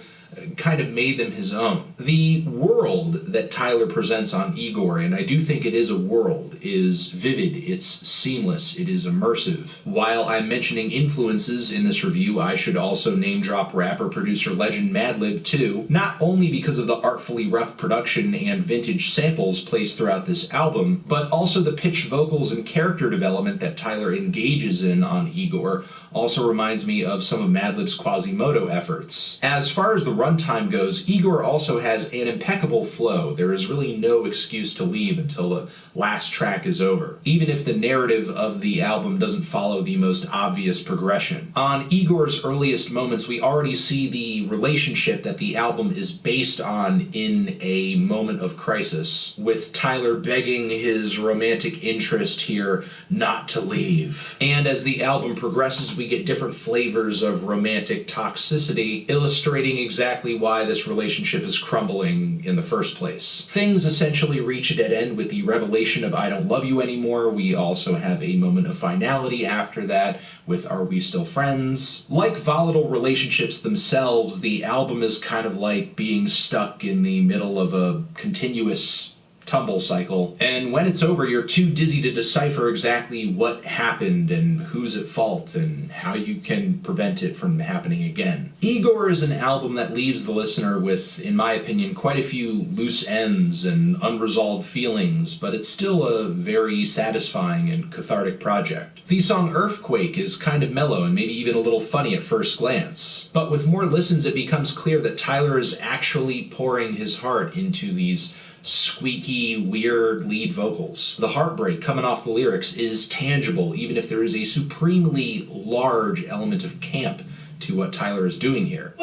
kind of made them his own. The world that Tyler presents on Igor, and I do think it is a world, is vivid, it's seamless, it is immersive. While I'm mentioning influences in this review, I should also name drop rapper-producer legend Madlib too, not only because of the artfully rough production and vintage samples placed throughout this album, but also the pitched vocals and character development that Tyler engages in on Igor also reminds me of some of Madlib's Quasimodo efforts. As far as the runtime goes, Igor also has an impeccable flow. There is really no excuse to leave until the last track is over, even if the narrative of the album doesn't follow the most obvious progression. On Igor's earliest moments, we already see the relationship that the album is based on in a moment of crisis, with Tyler begging his romantic interest here not to leave. And as the album progresses, we get different flavors of romantic toxicity, illustrating exactly why this relationship is crumbling in the first place. Things essentially reach a dead end with the revelation of I Don't Love You Anymore. We also have a moment of finality after that with Are We Still Friends? Like volatile relationships themselves, the album is kind of like being stuck in the middle of a continuous tumble cycle, and when it's over, you're too dizzy to decipher exactly what happened and who's at fault and how you can prevent it from happening again. Igor is an album that leaves the listener with, in my opinion, quite a few loose ends and unresolved feelings, but it's still a very satisfying and cathartic project. The song Earthquake is kind of mellow and maybe even a little funny at first glance, but with more listens it becomes clear that Tyler is actually pouring his heart into these squeaky, weird lead vocals. The heartbreak coming off the lyrics is tangible, even if there is a supremely large element of camp to what Tyler is doing here.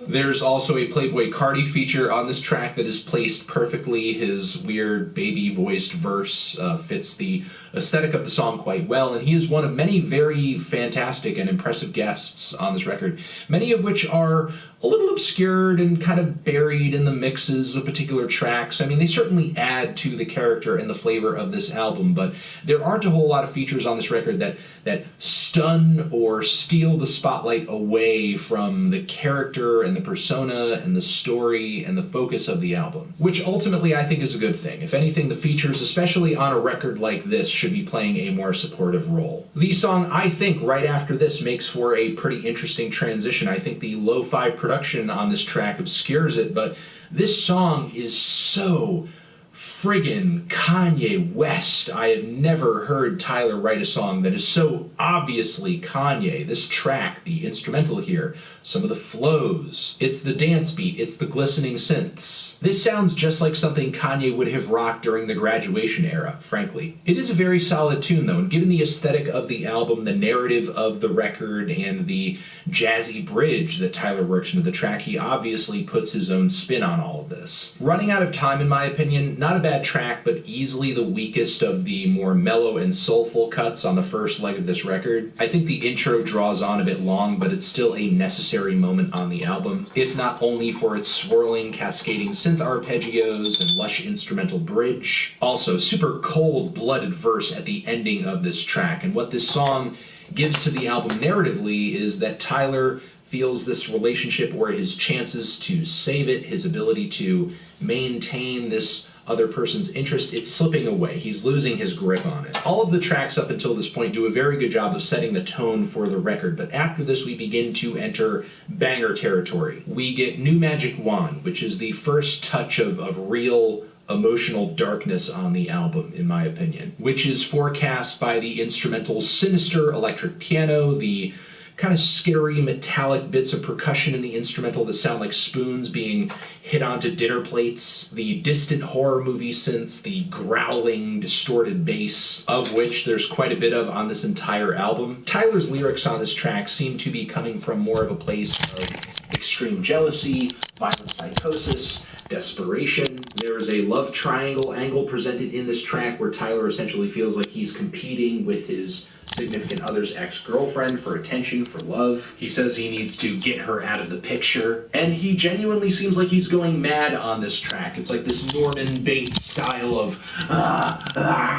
There's also a Playboi Carti feature on this track that is placed perfectly. His weird baby-voiced verse fits the aesthetic of the song quite well, and he is one of many very fantastic and impressive guests on this record, many of which are a little obscured and kind of buried in the mixes of particular tracks. I mean, they certainly add to the character and the flavor of this album, but there aren't a whole lot of features on this record that stun or steal the spotlight away from the character and the persona and the story and the focus of the album, which ultimately I think is a good thing. If anything, the features, especially on a record like this, should be playing a more supportive role. The song, I think, right after this makes for a pretty interesting transition. I think the lo-fi production on this track obscures it, but this song is so friggin' Kanye West. I have never heard Tyler write a song that is so obviously Kanye. This track, the instrumental here, some of the flows, it's the dance beat, it's the glistening synths. This sounds just like something Kanye would have rocked during the Graduation era, frankly. It is a very solid tune though, and given the aesthetic of the album, the narrative of the record, and the jazzy bridge that Tyler works into the track, he obviously puts his own spin on all of this. Running Out of Time, in my opinion, not a bad track, but easily the weakest of the more mellow and soulful cuts on the first leg of this record. I think the intro draws on a bit long, but it's still a necessary moment on the album, if not only for its swirling, cascading synth arpeggios and lush instrumental bridge. Also, super cold-blooded verse at the ending of this track, and what this song gives to the album narratively is that Tyler feels this relationship where his chances to save it, his ability to maintain this other person's interest, it's slipping away. He's losing his grip on it. All of the tracks up until this point do a very good job of setting the tone for the record, but after this we begin to enter banger territory. We get New Magic Wand, which is the first touch of real emotional darkness on the album, in my opinion, which is forecast by the instrumental sinister electric piano, the kind of skittery metallic bits of percussion in the instrumental that sound like spoons being hit onto dinner plates, the distant horror movie synths, the growling, distorted bass, of which there's quite a bit of on this entire album. Tyler's lyrics on this track seem to be coming from more of a place of extreme jealousy, violent psychosis, desperation. There is a love triangle angle presented in this track where Tyler essentially feels like he's competing with his significant other's ex-girlfriend for attention, for love. He says he needs to get her out of the picture, and he genuinely seems like he's going mad on this track. It's like this Norman Bates style of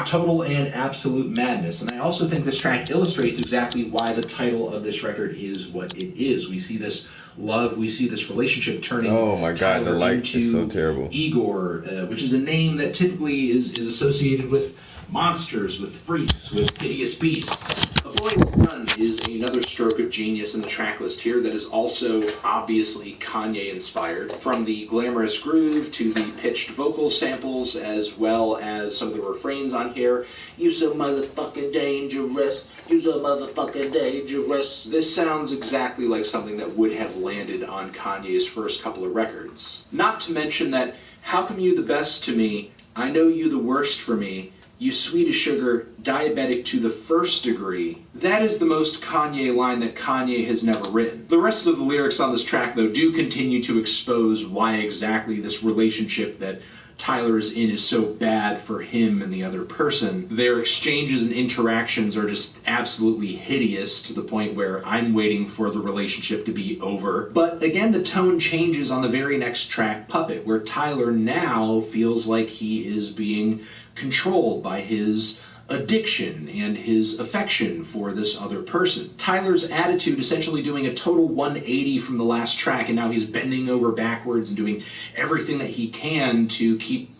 total and absolute madness. And I also think this track illustrates exactly why the title of this record is what it is. We see this love, we see this relationship turning oh my god, Tyler the light into is so terrible. Igor, which is a name that typically is associated with monsters, with freaks, with hideous beasts. A Boy With a Gun is another stroke of genius in the track list here that is also obviously Kanye inspired, from the glamorous groove to the pitched vocal samples, as well as some of the refrains on here. You so motherfucking dangerous, you so motherfucking dangerous. This sounds exactly like something that would have landed on Kanye's first couple of records. Not to mention that, how come you the best to me, I know you the worst for me, you sweet as sugar, diabetic to the first degree. That is the most Kanye line that Kanye has never written. The rest of the lyrics on this track, though, do continue to expose why exactly this relationship that Tyler is in is so bad for him and the other person. Their exchanges and interactions are just absolutely hideous, to the point where I'm waiting for the relationship to be over. But again, the tone changes on the very next track, Puppet, where Tyler now feels like he is being controlled by his addiction and his affection for this other person. Tyler's attitude essentially doing a total 180 from the last track, and now he's bending over backwards and doing everything that he can to keep.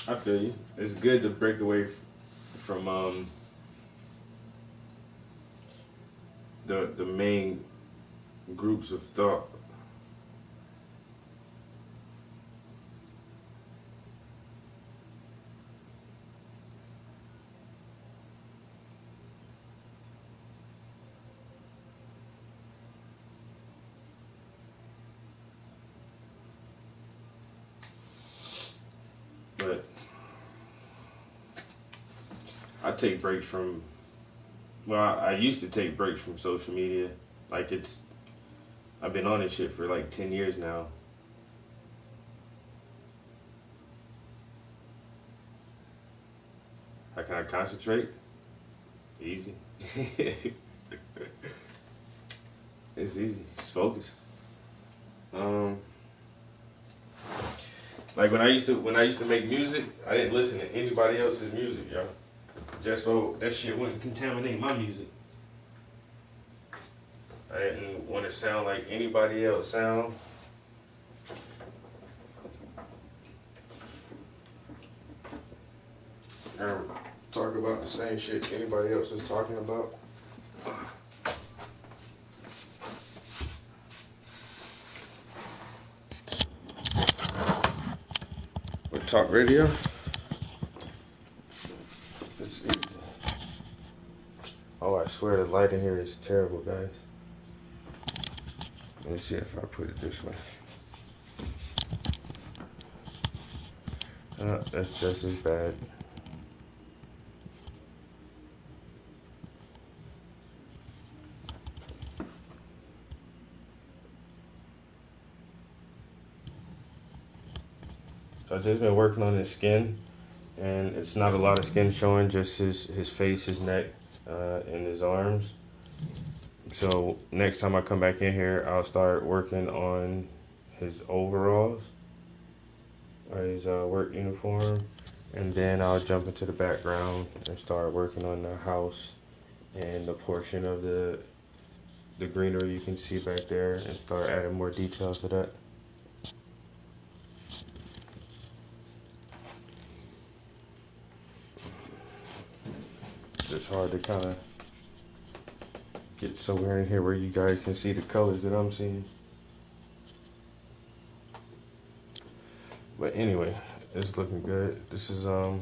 I feel you. It's good to break away from the main groups of thought. But I take breaks from, well, I used to take breaks from social media. Like I've been on this shit for like 10 years now. How can I concentrate? Easy. It's easy. Just focus. Like when I used to make music, I didn't listen to anybody else's music, yo. Just so that shit wouldn't contaminate my music. I didn't want to sound like anybody else sound. Or talk about the same shit anybody else is talking about. With talk radio. It's easy. Oh, I swear the light in here is terrible, guys. Let me see if I put it this way. That's just as bad. So I've just been working on his skin, and it's not a lot of skin showing, just his face, his neck, and his arms. So next time I come back in here, I'll start working on his overalls, or his work uniform, and then I'll jump into the background and start working on the house and the portion of the greenery you can see back there, and start adding more details to that. It's hard to kind of get somewhere in here where you guys can see the colors that I'm seeing. But anyway, it's looking good. This is a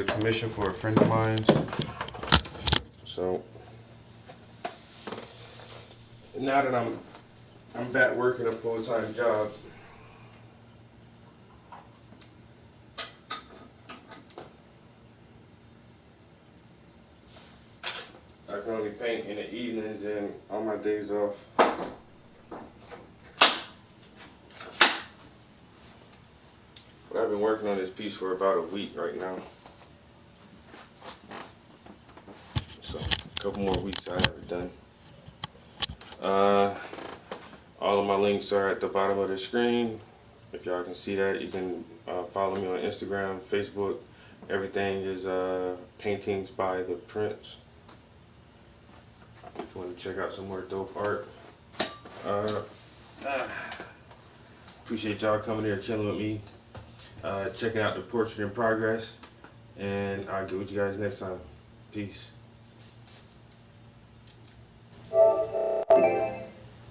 commission for a friend of mine. So now that I'm back working a full-time job, I can only paint in the evenings and on my days off. But I've been working on this piece for about a week right now. So a couple more weeks I have it done. All of my links are at the bottom of the screen. If y'all can see that, you can follow me on Instagram, Facebook. Everything is Paintings by the Prince. If you want to check out some more dope art. Appreciate y'all coming here, chilling with me, checking out the portrait in progress, and I'll get with you guys next time. Peace.